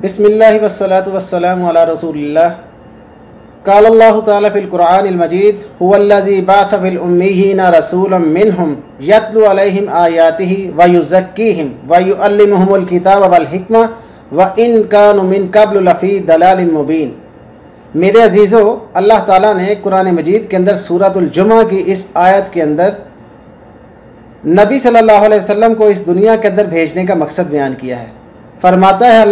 बिस्मिल्लाहि वस्सलातु वस्सलामु अला रसूलिल्लाह। क़ाल अल्लाहु तआला फ़िल क़ुरआनिल मजीद हुवल्लज़ी बअस फ़िल उम्मिय्यीना रसूलन मिनहुम यत्लू अलैहिम आयातिही व युज़क्कीहिम व युअल्लिमुहुमुल किताब वल हिक्मा व इन कानू मिन क़ब्लु लफ़ी दलालिन मुबीन। मेरे अजीज़ों, अल्लाह ताला ने कुरान मजीद के अंदर सूरतुल जुमा की इस आयत के अंदर नबी सल्लल्लाहु अलैहि वसल्लम को इस दुनिया के अंदर भेजने का मकसद बयान किया है। फरमाता है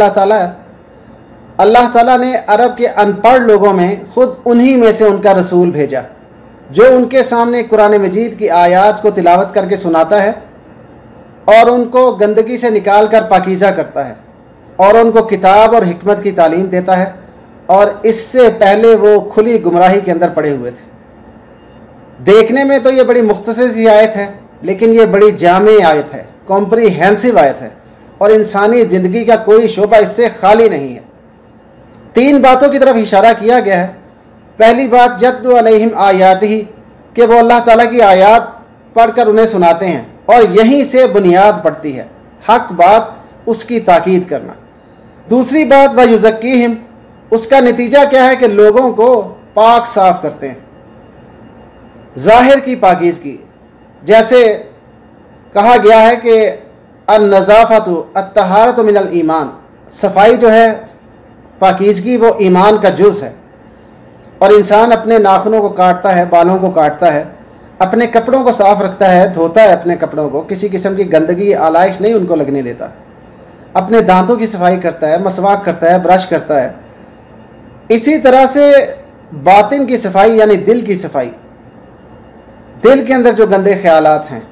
अल्लाह ताला ने अरब के अनपढ़ लोगों में ख़ुद उन्हीं में से उनका रसूल भेजा जो उनके सामने कुरान मजीद की आयत को तिलावत करके सुनाता है और उनको गंदगी से निकाल कर पाकीज़ा करता है और उनको किताब और हिकमत की तालीम देता है। और इससे पहले वो खुली गुमराही के अंदर पड़े हुए थे। देखने में तो ये बड़ी मुख्तसर सी आयत है, लेकिन ये बड़ी जामे आयत है, कॉम्प्रीहेंसिव आयत है और इंसानी ज़िंदगी का कोई शोबा इससे खाली नहीं है। तीन बातों की तरफ इशारा किया गया है। पहली बात यत्लू अलैहिम आयातिही, कि वो अल्लाह ताला की आयात पढ़कर उन्हें सुनाते हैं और यहीं से बुनियाद पड़ती है, हक बात उसकी ताकीद करना। दूसरी बात व युज़क्कीहिम, उसका नतीजा क्या है कि लोगों को पाक साफ करते हैं, ज़ाहिर की पाकीज़गी। जैसे कहा गया है कि अन-नज़ाफ़तु अत-तहारतु मिनल ईमान, सफाई जो है, पाकीज़गी, वो ईमान का जुज़ है। और इंसान अपने नाखूनों को काटता है, बालों को काटता है, अपने कपड़ों को साफ़ रखता है, धोता है अपने कपड़ों को, किसी किस्म की गंदगी आलाइश नहीं उनको लगने देता। अपने दांतों की सफाई करता है, मसवाक करता है, ब्रश करता है। इसी तरह से बातिन की सफाई यानी दिल की सफाई, दिल के अंदर जो गंदे ख्यालात हैं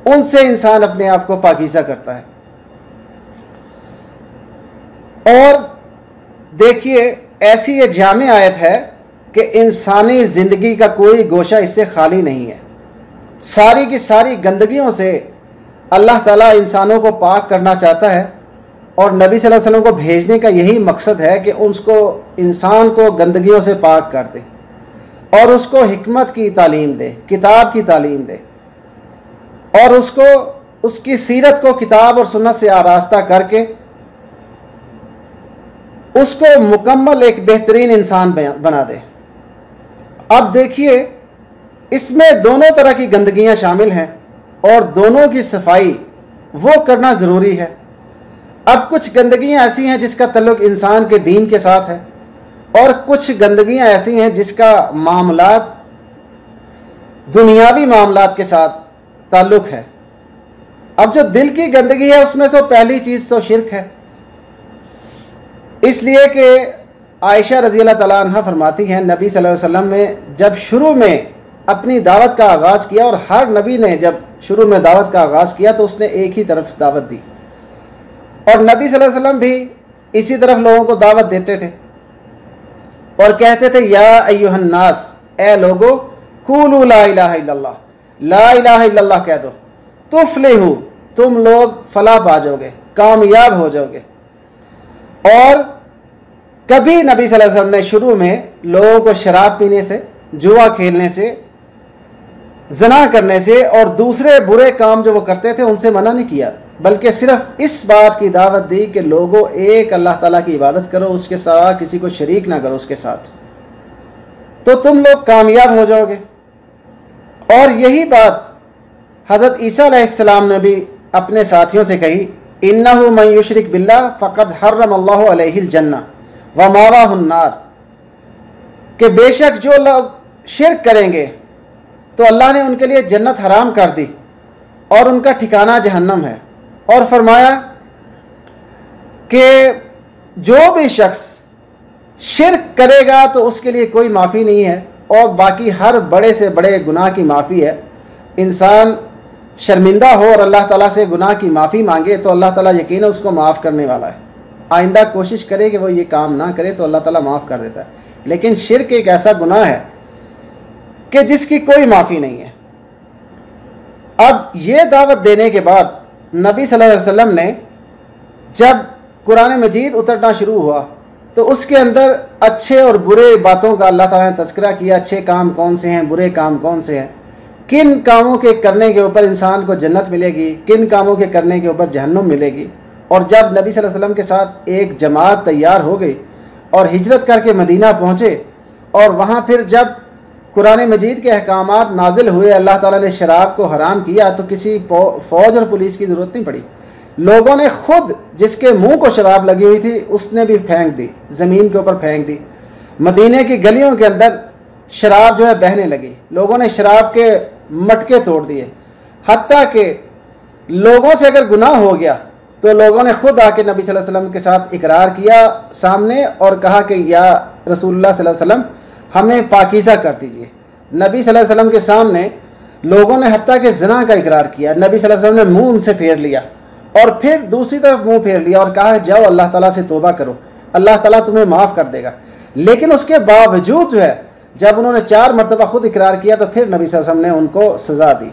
उनसे इंसान अपने आप को पाकीज़ा करता है। और देखिए, ऐसी ये जामे आयत है कि इंसानी ज़िंदगी का कोई गोशा इससे खाली नहीं है। सारी की सारी गंदगियों से अल्लाह ताला इंसानों को पाक करना चाहता है और नबी सल्लल्लाहु अलैहि वसल्लम को भेजने का यही मकसद है कि उसको, इंसान को गंदगियों से पाक कर दे और उसको हिकमत की तालीम दे, किताब की तालीम दे और उसको, उसकी सीरत को किताब और सुन्नत से आरास्ता करके उसको मुकम्मल एक बेहतरीन इंसान बना दे। अब देखिए, इसमें दोनों तरह की गंदगियां शामिल हैं और दोनों की सफाई वो करना ज़रूरी है। अब कुछ गंदगियां ऐसी हैं जिसका तल्लुक़ इंसान के दीन के साथ है और कुछ गंदगियां ऐसी हैं जिसका मामलात, दुनियावी मामलात के साथ ताल्लुक़ है। अब जो दिल की गंदगी है उसमें से पहली चीज़ तो शिर्क है। इसलिए कि आयशा रज़ी अल्लाह तआला अन्हा फरमाती हैं, नबी सल्लल्लाहु अलैहि वसल्लम ने जब शुरू में अपनी दावत का आगाज़ किया, और हर नबी ने जब शुरू में दावत का आगाज़ किया तो उसने एक ही तरफ दावत दी और नबी सल्लल्लाहु अलैहि वसल्लम भी इसी तरफ लोगों को दावत देते थे और कहते थे, या अय्युहन नास, ए लोगो, कूलू ला इलाहा इल्लल्लाह, ला इलाहा इल्लल्लाह कह दो, तुफ्लिहू, तुम लोग फलाह पा जाओगे, कामयाब हो जाओगे। और कभी नबी सल्लल्लाहु अलैहि वसल्लम ने शुरू में लोगों को शराब पीने से, जुआ खेलने से, ज़ना करने से और दूसरे बुरे काम जो वो करते थे उनसे मना नहीं किया, बल्कि सिर्फ इस बात की दावत दी कि लोगों, एक अल्लाह ताला की इबादत करो, उसके सिवा किसी को शरीक ना करो उसके साथ, तो तुम लोग कामयाब हो जाओगे। और यही बात हज़रत ईसा अलैहिस्सलाम ने भी अपने साथियों से कही, इन्नहु मन युशरिक बिल्लाह फ़क़द हर्रमल्लाहु अलैहिल जन्नह व मावाहुन नार, कि बेशक जो लोग शिर्क करेंगे तो अल्लाह ने उनके लिए जन्नत हराम कर दी और उनका ठिकाना जहन्नम है। और फरमाया कि जो भी शख्स शिर्क करेगा तो उसके लिए कोई माफ़ी नहीं है और बाकी हर बड़े से बड़े गुनाह की माफ़ी है। इंसान शर्मिंदा हो और अल्लाह ताला से गुनाह की माफ़ी मांगे तो अल्लाह ताला यकीन उसको माफ़ करने वाला है। आइंदा कोशिश करे कि वो ये काम ना करे तो अल्लाह ताला माफ़ कर देता है। लेकिन शिर्क एक ऐसा गुनाह है कि जिसकी कोई माफ़ी नहीं है। अब ये दावत देने के बाद नबी सल्लल्लाहु अलैहि वसल्लम ने जब कुरान मजीद उतरना शुरू हुआ तो उसके अंदर अच्छे और बुरे बातों का अल्लाह ताला ने तज़किरा किया। अच्छे काम कौन से हैं, बुरे काम कौन से हैं, किन कामों के करने के ऊपर इंसान को जन्नत मिलेगी, किन कामों के करने के ऊपर जहन्नुम मिलेगी। और जब नबी सल्लल्लाहु अलैहि वसल्लम के साथ एक जमात तैयार हो गई और हिजरत करके मदीना पहुँचे, और वहाँ फिर जब कुरान मजीद के अहकामात नाजिल हुए, अल्लाह ताला ने शराब को हराम किया, तो किसी फ़ौज और पुलिस की ज़रूरत नहीं पड़ी। लोगों ने खुद, जिसके मुंह को शराब लगी हुई थी उसने भी फेंक दी, ज़मीन के ऊपर फेंक दी। मदीने की गलियों के अंदर शराब जो है बहने लगी, लोगों ने शराब के मटके तोड़ दिए। हत्ता कि लोगों से अगर गुनाह हो गया तो लोगों ने खुद आके नबी सल्लल्लाहु अलैहि वसल्लम के साथ इकरार किया सामने और कहा कि या रसूलुल्लाह सल्लल्लाहु अलैहि वसल्लम हमें पाकीज़ा कर दीजिए। नबी सल्लल्लाहु अलैहि वसल्लम के सामने लोगों ने हत्ता के ज़िना का इकरार किया। नबी सल्लल्लाहु अलैहि वसल्लम ने मुंह उनसे फेर लिया और फिर दूसरी तरफ मुंह फेर लिया और कहा जाओ अल्लाह ताला से तौबा करो, अल्लाह ताला तुम्हें माफ़ कर देगा। लेकिन उसके बावजूद जो है जब उन्होंने 4 मरतबा खुद इकरार किया तो फिर नबी सल्लल्लाहु अलैहि वसल्लम ने उनको सज़ा दी।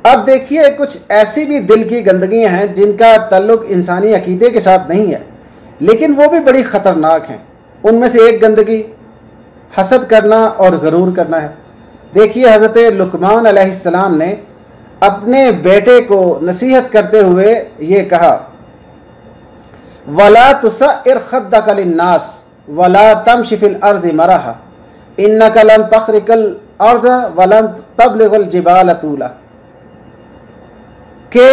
अब देखिए, कुछ ऐसी भी दिल की गंदगियाँ हैं जिनका ताल्लुक इंसानी अकीदे के साथ नहीं है, लेकिन वो भी बड़ी ख़तरनाक हैं। उनमें से एक गंदगी हसद करना और गरूर करना है। देखिए, हज़रत लुकमान अलैहिस्सलाम ने अपने बेटे को नसीहत करते हुए ये कहा, वला तुसइर खद्दक लिन्नास वला तमशी फिल अर्ज़ि मरहा इन्नका लन तखरिकल अर्ज़ वलन तबलिगुल जिबाल तूला, कि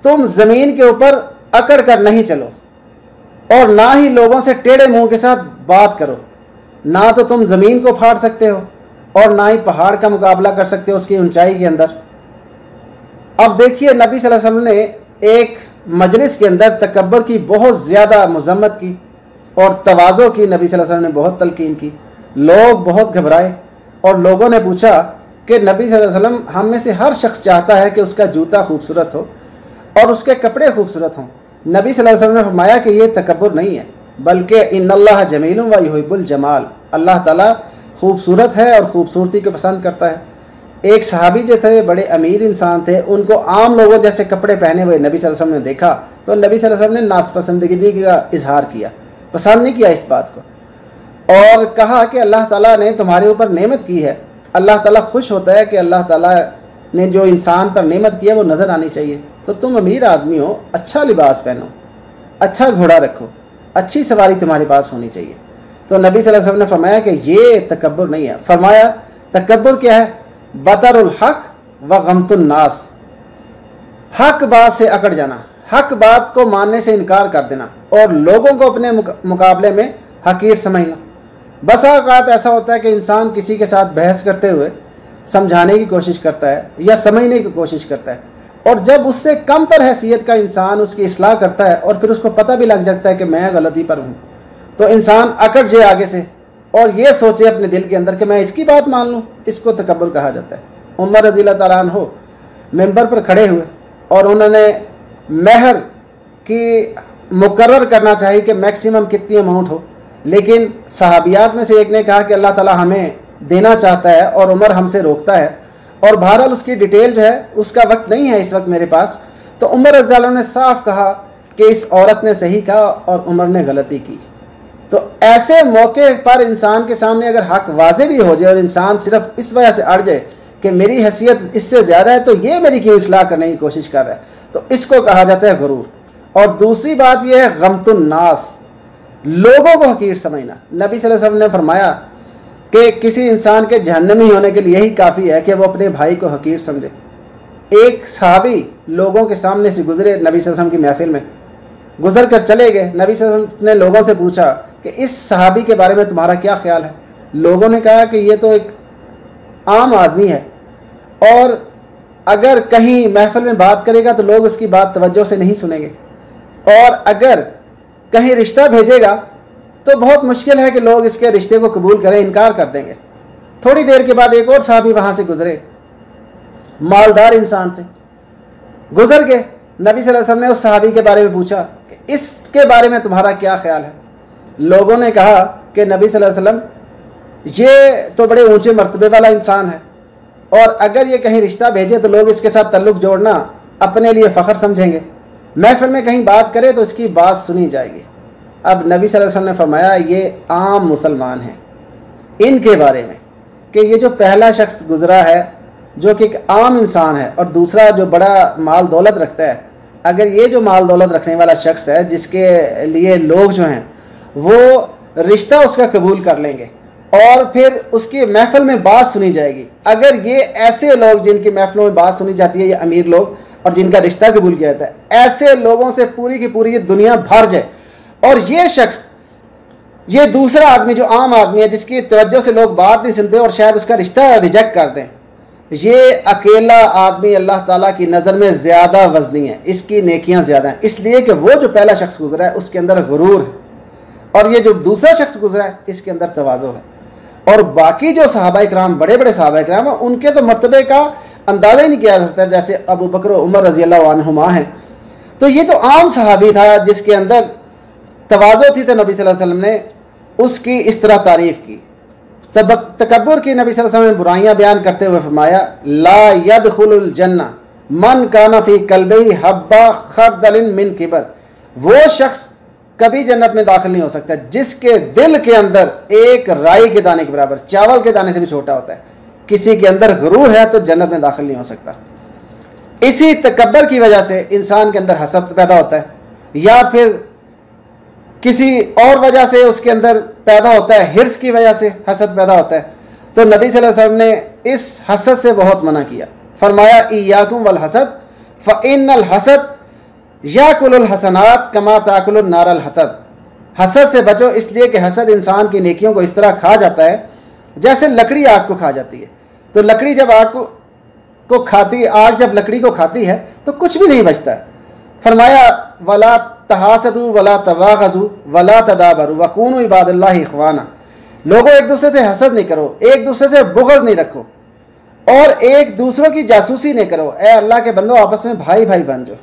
तुम ज़मीन के ऊपर अकड़ कर नहीं चलो और ना ही लोगों से टेढ़े मुंह के साथ बात करो। ना तो तुम ज़मीन को फाड़ सकते हो और ना ही पहाड़ का मुकाबला कर सकते हो उसकी ऊंचाई के अंदर। अब देखिए, नबी सल्लल्लाहु अलैहि वसल्लम ने एक मजलिस के अंदर तकब्बर की बहुत ज़्यादा मज़म्मत की और तवाज़ो की। नबी सल्लल्लाहु अलैहि वसल्लम ने बहुत तलकीन की। लोग बहुत घबराए और लोगों ने पूछा कि नबी सल्लल्लाहु अलैहि वसल्लम, हम में से हर शख्स चाहता है कि उसका जूता खूबसूरत हो और उसके कपड़े खूबसूरत हों। नबी सल्लल्लाहु अलैहि वसल्लम ने फरमाया कि ये तकब्बुर नहीं है, बल्कि इन्नल्लाह जमीलुन व युहिब्बुल जमाल, अल्लाह ताला खूबसूरत है और ख़ूबसूरती को पसंद करता है। एक सहाबी जो थे, बड़े अमीर इंसान थे, उनको आम लोगों जैसे कपड़े पहने हुए नबी सल्लल्लाहु अलैहि वसल्लम ने देखा तो नबी सल्लल्लाहु अलैहि वसल्लम ने नापसंदगी का इजहार किया, पसंद नहीं किया इस बात को, और कहा कि अल्लाह ताला ने तुम्हारे ऊपर नेमत की है। अल्लाह ताला खुश होता है कि अल्लाह ताला ने जो इंसान पर नेमत की है वो नज़र आनी चाहिए। तो तुम अमीर आदमी हो, अच्छा लिबास पहनो, अच्छा घोड़ा रखो, अच्छी सवारी तुम्हारे पास होनी चाहिए। तो नबी सल्लल्लाहु अलैहि वसल्लम ने फरमाया कि ये तकब्बुर नहीं है। फरमाया तकब्बुर क्या है? बतरुल हक व गमतुन नास, हक बात से अकड़ जाना, हक बात को मानने से इनकार कर देना और लोगों को अपने मुकाबले में हकीर समझना। बस औक़ात ऐसा होता है कि इंसान किसी के साथ बहस करते हुए समझाने की कोशिश करता है या समझने की कोशिश करता है, और जब उससे कम तर हैसियत का इंसान उसकी इस्लाह करता है और फिर उसको पता भी लग जाता है कि मैं गलती पर हूँ, तो इंसान अकड़ जाए आगे से और ये सोचे अपने दिल के अंदर कि मैं इसकी बात मान लूँ। इसको तकब्बुर कहा जाता है। उमर रज़ियल्लाहु ताला अन्हु मिंबर पर खड़े हुए और उन्होंने महर की मुकर्रर करना चाहिए कि मैक्सिमम कितनी अमाउंट हो, लेकिन सहाबियात में से एक ने कहा कि अल्लाह ताला हमें देना चाहता है और उमर हमसे रोकता है, और बहरहाल उसकी डिटेल जो है उसका वक्त नहीं है इस वक्त मेरे पास। तो उमर रज़ियल्लाहु अन्हु ने साफ कहा कि इस औरत ने सही कहा और उमर ने गलती की। तो ऐसे मौके पर इंसान के सामने अगर हक वाज़े भी हो जाए और इंसान सिर्फ इस वजह से अड़ जाए कि मेरी हैसियत इससे ज़्यादा है तो ये मेरी क्यों इस्लाह करने की कोशिश कर रहा है, तो इसको कहा जाता है गुरूर। और दूसरी बात यह है गमतुन नास, लोगों को हकीर समझना। नबी सल्लल्लाहु अलैहि वसल्लम ने फरमाया कि किसी इंसान के जहन्नमी होने के लिए यही काफ़ी है कि वो अपने भाई को हकीर समझे। एक सहाबी लोगों के सामने से गुजरे, नबी सल्लल्लाहु अलैहि वसल्लम की महफिल में गुजर कर चले गए। नबी सल्लल्लाहु अलैहि वसल्लम ने लोगों से पूछा कि इस सहाबी के बारे में तुम्हारा क्या ख्याल है। लोगों ने कहा कि ये तो एक आम आदमी है और अगर कहीं महफिल में बात करेगा तो लोग उसकी बात तवज्जो से नहीं सुनेंगे, और अगर कहीं रिश्ता भेजेगा तो बहुत मुश्किल है कि लोग इसके रिश्ते को कबूल करें, इनकार कर देंगे। थोड़ी देर के बाद एक और साहबी वहाँ से गुजरे, मालदार इंसान थे, गुजर गए। नबी सल्लल्लाहु अलैहि वसल्लम ने उस सहाबी के बारे में पूछा कि इसके बारे में तुम्हारा क्या ख्याल है। लोगों ने कहा कि नबी सल्लल्लाहु अलैहि वसल्लम ये तो बड़े ऊंचे मर्तबे वाला इंसान है और अगर ये कहीं रिश्ता भेजे तो लोग इसके साथ ताल्लुक़ जोड़ना अपने लिए फ़ख्र समझेंगे, महफिल में कहीं बात करे तो इसकी बात सुनी जाएगी। अब नबी सल्लल्लाहु अलैहि वसल्लम ने फरमाया ये आम मुसलमान हैं, इनके बारे में कि ये जो पहला शख्स गुजरा है जो कि एक आम इंसान है और दूसरा जो बड़ा माल दौलत रखता है अगर ये जो माल दौलत रखने वाला शख्स है, जिसके लिए लोग जो हैं वो रिश्ता उसका कबूल कर लेंगे और फिर उसकी महफिल में बात सुनी जाएगी, अगर ये ऐसे लोग जिनकी महफिलों में बात सुनी जाती है, ये अमीर लोग और जिनका रिश्ता कबूल किया जाता है, ऐसे लोगों से पूरी की पूरी दुनिया भर जाए और ये शख्स, ये दूसरा आदमी जो आम आदमी है, जिसकी तवज्जो से लोग बात नहीं सुनते और शायद उसका रिश्ता रिजेक्ट कर दें, ये अकेला आदमी अल्लाह ताला की नज़र में ज़्यादा वज़नी है, इसकी नेकियां ज़्यादा हैं, इसलिए कि वो जो पहला शख्स गुजरा है उसके अंदर गुरूर है और ये जो दूसरा शख्स गुजरा है इसके अंदर तवाज़ो है। और बाकी जो सहाबा इकराम, बड़े बड़े सहाबा इकराम हैं, उनके तो मर्तबे का अंदाज़ा ही नहीं किया जा सकता, जैसे अबू बकर उमर रज़ी अल्लाह अन्हुमा हैं। तो ये तो आम सहाबी था जिसके अंदर तवाज़ो थी, तो नबी सल्लल्लाहु अलैहि वसल्लम ने उसकी इस तरह तारीफ़ की। तकब्बुर की नबी सल्लल्लाहु अलैहि वसल्लम ने बुराइयां बयान करते हुए फरमाया, ला यदखुलुल जन्नह मन काना फी कल्बिही हब्बा खरदलिन मिन किबर, वो शख्स कभी जन्नत में दाखिल नहीं हो सकता जिसके दिल के अंदर एक राई के दाने के बराबर, चावल के दाने से भी छोटा होता है। किसी के अंदर गुरूर है तो जन्नत में दाखिल नहीं हो सकता। इसी तकब्बर की वजह से इंसान के अंदर हसद पैदा होता है, या फिर किसी और वजह से उसके अंदर पैदा होता है, हिर्स की वजह से हसद पैदा होता है। तो नबी सल्लल्लाहु अलैहि वसल्लम ने इस हसद से बहुत मना किया, फरमाया इय्याकुम वल हसद फ़इन्नल हसद याकुलुल हसनात कमा ताकुलुन नारल हतब, हसद से बचो इसलिए कि हसद इंसान की नेकियों को इस तरह खा जाता है जैसे लकड़ी आग को खा जाती है। तो लकड़ी जब आग को खाती, आग जब लकड़ी को खाती है तो कुछ भी नहीं बचता है। फरमाया वला तहासदु वला तवागजु वला तदाबरु वकूनु इबादल्लाहि इख्वाना, लोगों एक दूसरे से हसद नहीं करो, एक दूसरे से बुग़्ज़ नहीं रखो और एक दूसरों की जासूसी नहीं करो, ए अल्लाह के बंदो आपस में भाई भाई बन जाओ।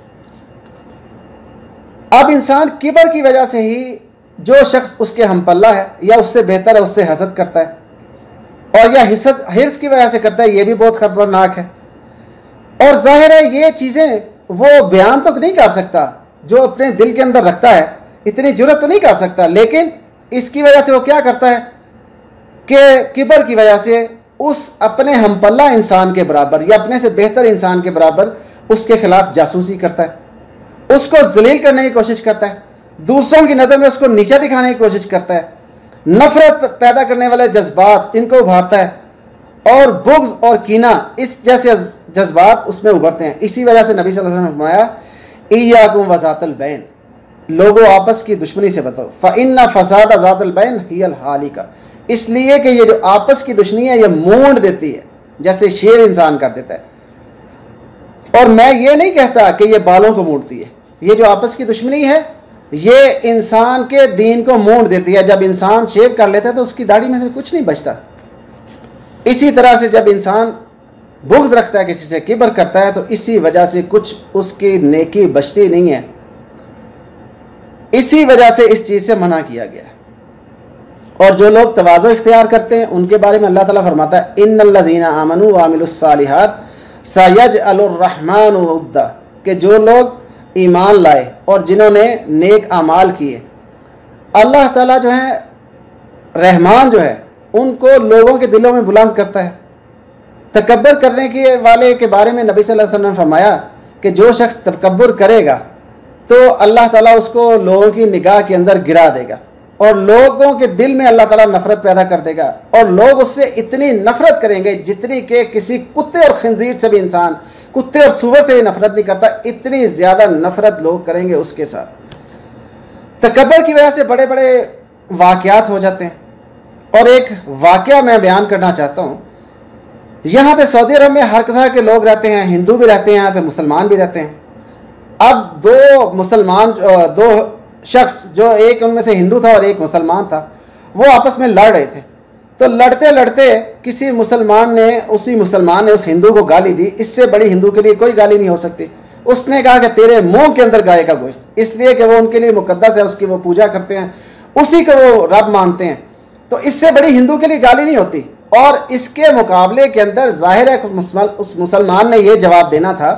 अब इंसान किबर की वजह से ही जो शख्स उसके हमपल्ला है या उससे बेहतर है उससे हसद करता है, और या हिर्स की वजह से करता है, ये भी बहुत खतरनाक है। और जाहिर है ये चीज़ें वो बयान तो नहीं कर सकता, जो अपने दिल के अंदर रखता है इतनी जुर्रत तो नहीं कर सकता, लेकिन इसकी वजह से वो क्या करता है कि किबर की वजह से उस अपने हमपल्ला इंसान के बराबर या अपने से बेहतर इंसान के बराबर उसके खिलाफ जासूसी करता है, उसको जलील करने की कोशिश करता है, दूसरों की नज़र में उसको नीचा दिखाने की कोशिश करता है, नफरत पैदा करने वाले जज्बात इनको उभारता है और बुग़्ज़ और कीना इस जैसे जज्बात उसमें उभरते हैं। इसी वजह से नबी सल्लल्लाहु अलैहि वसल्लम ने फरमाया इय्याकुम वज़ातल बैन, लोगों आपस की दुश्मनी से बचो, फ़इन्ना फ़साद ज़ातल बैन हियल हालिका, इसलिए कि ये जो आपस की दुश्मनी है ये मूंड देती है जैसे शेर इंसान कर देता है। और मैं ये नहीं कहता कि ये बालों को मूंडती है, ये जो आपस की दुश्मनी है ये इंसान के दीन को मूंड देती है। जब इंसान शेव कर लेता है तो उसकी दाढ़ी में से कुछ नहीं बचता। इसी तरह से जब इंसान बुग़्ज़ रखता है, किसी से किबर करता है, तो इसी वजह से कुछ उसकी नेकी बचती नहीं है। इसी वजह से इस चीज़ से मना किया गया है। और जो लोग तवाज़ो इख्तियार करते हैं उनके बारे में अल्लाह ताला फरमाता है इन्नल्लज़ीना आमनू व अमिलुस्सालिहात सयजअलुर रहमानु वुद्दा, कि जो लोग ईमान लाए और जिन्होंने नेक आमाल किए, अल्लाह ताला जो है रहमान जो है उनको लोगों के दिलों में बुलंद करता है। तकब्बर करने के वाले के बारे में नबी सल्लल्लाहु अलैहि वसल्लम ने फरमाया कि जो शख्स तकब्बर करेगा तो अल्लाह ताला उसको लोगों की निगाह के अंदर गिरा देगा और लोगों के दिल में अल्लाह ताला नफरत पैदा कर देगा और लोग उससे इतनी नफरत करेंगे जितनी कि किसी कुत्ते और खंजीर से भी इंसान, कुत्ते और सूअर से भी नफरत नहीं करता, इतनी ज़्यादा नफरत लोग करेंगे उसके साथ। तकब्बर की वजह से बड़े बड़े वाक़यात हो जाते हैं। और एक वाक़या मैं बयान करना चाहता हूँ। यहाँ पे सऊदी अरब में हर तरह के लोग रहते हैं, हिंदू भी रहते हैं, यहाँ पे मुसलमान भी रहते हैं। अब दो शख्स, जो एक उनमें से हिंदू था और एक मुसलमान था, वो आपस में लड़ रहे थे। तो लड़ते लड़ते किसी मुसलमान ने उस हिंदू को गाली दी। इससे बड़ी हिंदू के लिए कोई गाली नहीं हो सकती। उसने कहा कि तेरे मुंह के अंदर गाय का गोश्त, इसलिए कि वो उनके लिए मुकद्दस है, उसकी वो पूजा करते हैं, उसी को वो रब मानते हैं। तो इससे बड़ी हिंदू के लिए गाली नहीं होती। और इसके मुकाबले के अंदर जाहिर है उस मुसलमान ने यह जवाब देना था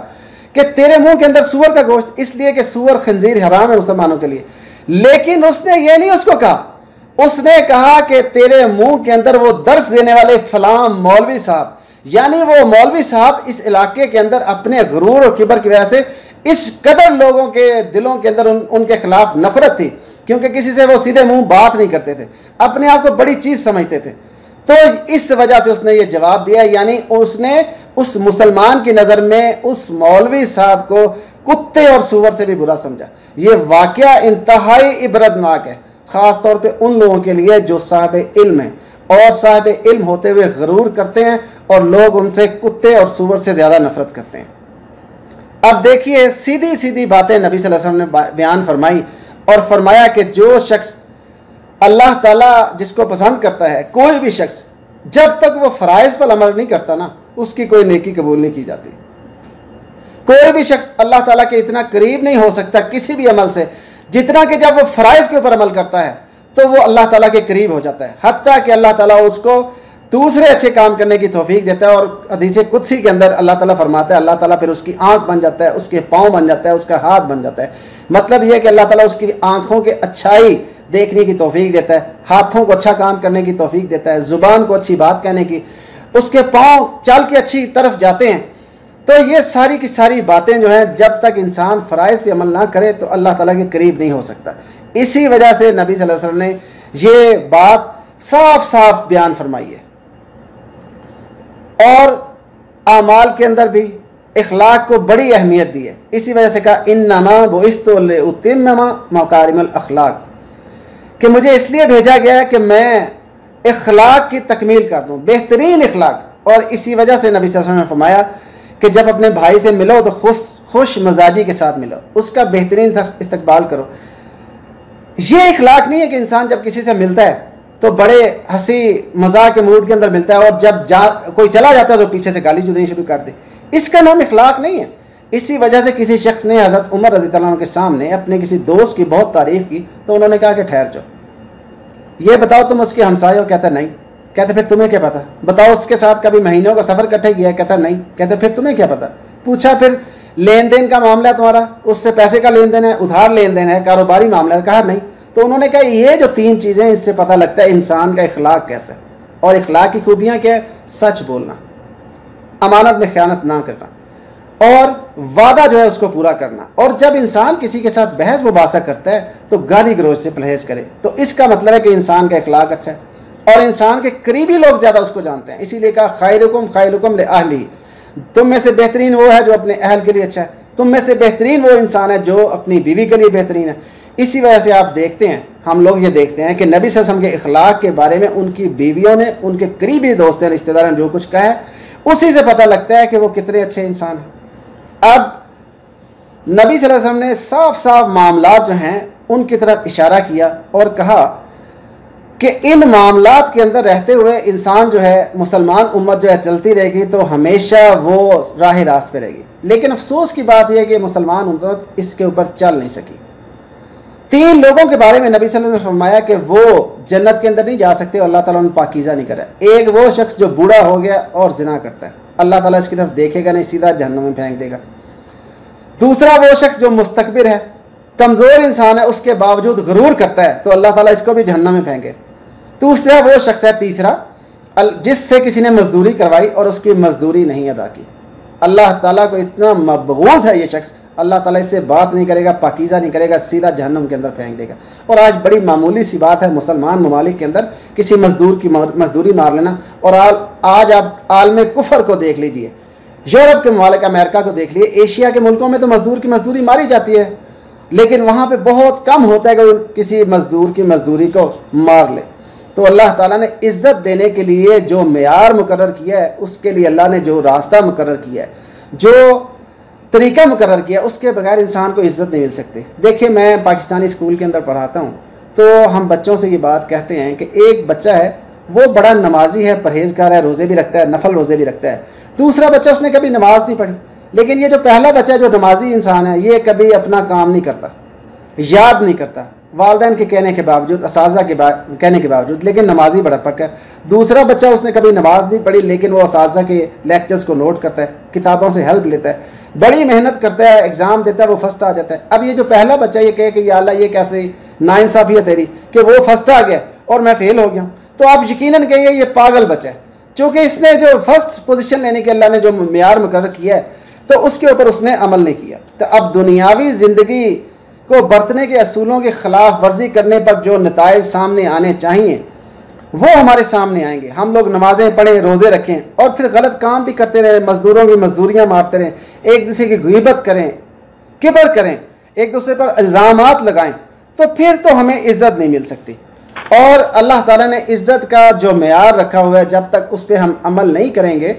कि तेरे मुंह के अंदर सूअर का गोश्त, इसलिए कि सूअर खंजीर हराम है मुसलमानों के लिए। लेकिन उसने ये नहीं उसको कहा, उसने कहा कि तेरे मुंह के अंदर वो दर्स देने वाले फलां मौलवी साहब, यानी वो मौलवी साहब इस इलाके के अंदर अपने गुरूर और किबर की वजह से इस कदर लोगों के दिलों के अंदर उनके खिलाफ नफरत थी, क्योंकि किसी से वो सीधे मुंह बात नहीं करते थे, अपने आप को बड़ी चीज समझते थे। तो इस वजह से उसने ये जवाब दिया, यानी उसने उस मुसलमान की नज़र में उस मौलवी साहब को कुत्ते और सूअर से भी बुरा समझा। ये वाकया इंतहाई इबरतनाक है, ख़ास तौर पे उन लोगों के लिए जो साहिब इल्म हैं और साहिब इल्म होते हुए गरूर करते हैं और लोग उनसे कुत्ते और सूअर से ज़्यादा नफरत करते हैं। अब देखिए, सीधी सीधी बातें नबी सल्लल्लाहु अलैहि वसल्लम ने बयान फरमाई और फरमाया कि जो शख्स अल्लाह ताला जिसको पसंद करता है, कोई भी शख्स जब तक वो फ़राइज़ पर अमल नहीं करता ना, उसकी कोई नेकी कबूल नहीं की जाती। कोई भी शख्स अल्लाह ताला के इतना करीब नहीं हो सकता किसी भी अमल से जितना कि जब वो फ़राइज़ के ऊपर अमल करता है तो वो अल्लाह ताला के करीब हो जाता है, हत्ता कि अल्लाह ताला उसको दूसरे अच्छे काम करने की तौफीक देता है। और हदीस कुदसी के अंदर अल्लाह ताला फरमाता है, अल्लाह ताला फिर उसकी आंख बन जाता है, उसके पाँव बन जाता है, उसका हाथ बन जाता है। मतलब यह कि अल्लाह ताला उसकी आंखों के अच्छाई देखने की तौफीक देता है, हाथों को अच्छा काम करने की तौफीक देता है, ज़ुबान को अच्छी बात कहने की, उसके पाँव चल के अच्छी तरफ जाते हैं। तो ये सारी की सारी बातें जो हैं, जब तक इंसान फ़राइज़ पे अमल ना करे तो अल्लाह ताला के करीब नहीं हो सकता। इसी वजह से नबी सल्लल्लाहु अलैहि वसल्लम ने ये बात साफ साफ बयान फरमाई है। और आमाल के अंदर भी इखलाक को बड़ी अहमियत दी है। इसी वजह से कहा इन्नमा बुइस्तु लिउतिम्मिम मकारिमल अखलाक, कि मुझे इसलिए भेजा गया है कि मैं इखलाक की तकमील कर दूं, बेहतरीन इखलाक। और इसी वजह से नबी सल्लल्लाहु अलैहि वसल्लम ने फरमाया कि जब अपने भाई से मिलो तो खुश मजाजी के साथ मिलो, उसका बेहतरीन इस्तकबाल करो। ये इखलाक नहीं है कि इंसान जब किसी से मिलता है तो बड़े हंसी मजाक के मूड के अंदर मिलता है और जब कोई चला जाता है तो पीछे से गाली जुदेनी शुरू कर दे। इसका नाम इखलाक नहीं है। इसी वजह से किसी शख्स ने हज़रत उमर रज़ी अल्लाह अन्हु के सामने अपने किसी दोस्त की बहुत तारीफ़ की तो उन्होंने कहा कि ठहर जाओ, ये बताओ तुम उसके हमसाये हो? कहता नहीं। कहते फिर तुम्हें क्या पता? बताओ उसके साथ कभी महीनों का सफ़र इकट्ठे किया? कहता नहीं। कहते फिर तुम्हें क्या पता? पूछा फिर लेन देन का मामला तुम्हारा, उससे पैसे का लेन देन है, उधार लेन देन है, कारोबारी मामला है? कहा नहीं। तो उन्होंने कहा ये जो 3 चीज़ें, इससे पता लगता है इंसान का इखलाक कैसा है। और इखलाक की खूबियाँ क्या है? सच बोलना, अमानत में ख़यानत ना करना और वादा जो है उसको पूरा करना। और जब इंसान किसी के साथ बहस मुबासा करता है तो गाली गलौज से परहेज करे। तो इसका मतलब है कि इंसान का इखलाक अच्छा है और इंसान के करीबी लोग ज़्यादा उसको जानते हैं। इसीलिए कहा खैरुकुम लिअहलिही, तुम में से बेहतरीन वो है जो अपने अहल के लिए अच्छा है, तुम में से बेहतरीन वो इंसान है जो अपनी बीवी के लिए बेहतरीन है। इसी वजह से आप देखते हैं, हम लोग ये देखते हैं कि नबी सल्लल्लाहु अलैहि वसल्लम के इखलाक के बारे में उनकी बीवियों ने, उनके करीबी दोस्त हैं, रिश्तेदारों ने जो कुछ कहा है उसी से पता लगता है कि वो कितने अच्छे इंसान हैं। अब नबी सल्लल्लाहु अलैहि वसल्लम ने साफ साफ मामलात जो हैं उनकी तरफ इशारा किया और कहा कि इन मामलात के अंदर रहते हुए इंसान जो है, मुसलमान उम्मत जो है चलती रहेगी तो हमेशा वो राह रास्त पे रहेगी। लेकिन अफसोस की बात यह है कि मुसलमान उम्मत इसके ऊपर चल नहीं सकी। 3 लोगों के बारे में नबी सल्लल्लाहु अलैहि वसल्लम ने फरमाया कि वो जन्नत के अंदर नहीं जा सकते, अल्लाह ताला उन्हें पाकीज़ा नहीं करा। एक वो शख्स जो बूढ़ा हो गया और जिना करता है, अल्लाह ताला इसकी तरफ देखेगा नहीं, सीधा जहन्नम में फेंक देगा। दूसरा वो शख्स जो मुस्तकबिर है, कमज़ोर इंसान है, उसके बावजूद गरूर करता है तो अल्लाह ताला इसको भी जहन्नम में फेंके। दूसरा वो शख्स है, तीसरा, जिससे किसी ने मजदूरी करवाई और उसकी मजदूरी नहीं अदा की। अल्लाह ताला को इतना मबगूज़ है ये शख्स, अल्लाह ताला इससे बात नहीं करेगा, पाकीज़ा नहीं करेगा, सीधा जहन्नम के अंदर फेंक देगा। और आज बड़ी मामूली सी बात है मुसलमान ममालिक के अंदर किसी मजदूर की मजदूरी मार लेना। और आज आप आलम कुफर को देख लीजिए, यूरोप के ममालिक, अमेरिका को देख लीजिए, एशिया के मुल्कों में तो मजदूर की मजदूरी मारी जाती है, लेकिन वहाँ पर बहुत कम होता है कि किसी मजदूर की मजदूरी को मार ले। तो अल्लाह ताला ने इज़्ज़त देने के लिए जो मेयार मुकर्रर किया है, उसके लिए अल्लाह ने जो रास्ता मुकर्रर किया है, जो तरीका मुकर्रर किया, उसके बगैर इंसान को इज़्ज़त नहीं मिल सकती। देखिए, मैं पाकिस्तानी स्कूल के अंदर पढ़ाता हूँ तो हम बच्चों से ये बात कहते हैं कि एक बच्चा है वो बड़ा नमाजी है, परहेजगार है, रोज़े भी रखता है, नफल रोज़े भी रखता है। दूसरा बच्चा उसने कभी नमाज नहीं पढ़ी, लेकिन ये जो पहला बच्चा जो नमाजी इंसान है ये कभी अपना काम नहीं करता, याद नहीं करता, वालिदैन के कहने के बावजूद, असातिज़ा के कहने के बावजूद, लेकिन नमाजी बड़ा पक्का है। दूसरा बच्चा उसने कभी नमाज नहीं पढ़ी लेकिन वो असातिज़ा के लेक्चर्स को नोट करता है, किताबों से हेल्प लेता है, बड़ी मेहनत करता है, एग्ज़ाम देता है, वो फर्स्ट आ जाता है। अब ये जो पहला बच्चा ये कहे कि या अल्लाह ये कैसे नाइंसाफ़ी है तेरी कि वो फर्स्ट आ गया और मैं फेल हो गया हूँ, तो आप यकीनन कहिए ये पागल बच्चा है, क्योंकि इसने जो फर्स्ट पोजीशन लेने के अल्लाह ने जो मेयार मुकर्रर किया है तो उसके ऊपर उसने अमल नहीं किया। तो अब दुनियावी ज़िंदगी को बरतने के असूलों की खिलाफ वर्जी करने पर जो नताइज सामने आने चाहिए वो हमारे सामने आएंगे। हम लोग नमाजें पढ़ें, रोज़े रखें और फिर गलत काम भी करते रहें, मजदूरों की मजदूरियाँ मारते रहें, एक दूसरे की ग़ीबत करें, किबर करें, एक दूसरे पर इल्ज़ामात लगाएं, तो फिर तो हमें इज़्ज़त नहीं मिल सकती। और अल्लाह ताला ने इज़्ज़त का जो मेयार रखा हुआ है, जब तक उस पर हम अमल नहीं करेंगे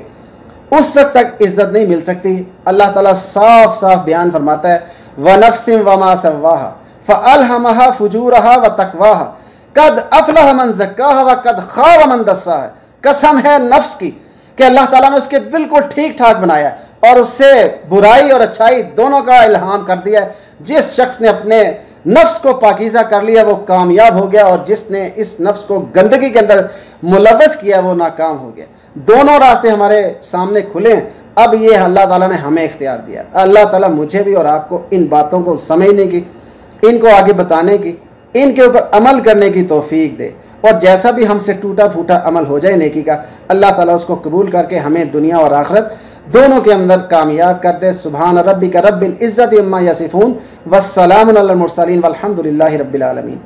उस वक्त तक इज़्ज़त नहीं मिल सकती। अल्लाह ताला साफ साफ बयान फरमाता है, व नफ्सिम वमा सव्वाहा फ़अल्हमहा फुजूरहा व तक़वाहा कद अफ़लह मन ज़क्काहा व कद ख़ाब मन दस्साहा। कसम है नफ्स की कि अल्लाह ताला ने उसके बिल्कुल ठीक ठाक बनाया और उससे बुराई और अच्छाई दोनों का इल्हाम कर दिया है। जिस शख्स ने अपने नफ्स को पाकीज़ा कर लिया वो कामयाब हो गया, और जिसने इस नफ्स को गंदगी के अंदर मुलव्वस किया वो नाकाम हो गया। दोनों रास्ते हमारे सामने खुले। अब ये अल्लाह ताला ने हमें इख्तियार दिया। अल्लाह ताला मुझे भी और आपको इन बातों को समझने की, इनको आगे बताने की, इनके ऊपर अमल करने की तौफीक दे, और जैसा भी हमसे टूटा फूटा अमल हो जाए नेकी का, अल्लाह ताला उसको कबूल करके हमें दुनिया और आखिरत दोनों के अंदर कामयाब कर दे। सुभान रब्बिका रब्बिल इज़्ज़ति अम्मा यसिफून वस्सलामुन अलल मुरसलीन वल्हम्दुलिल्लाहि रब्बिल आलमीन।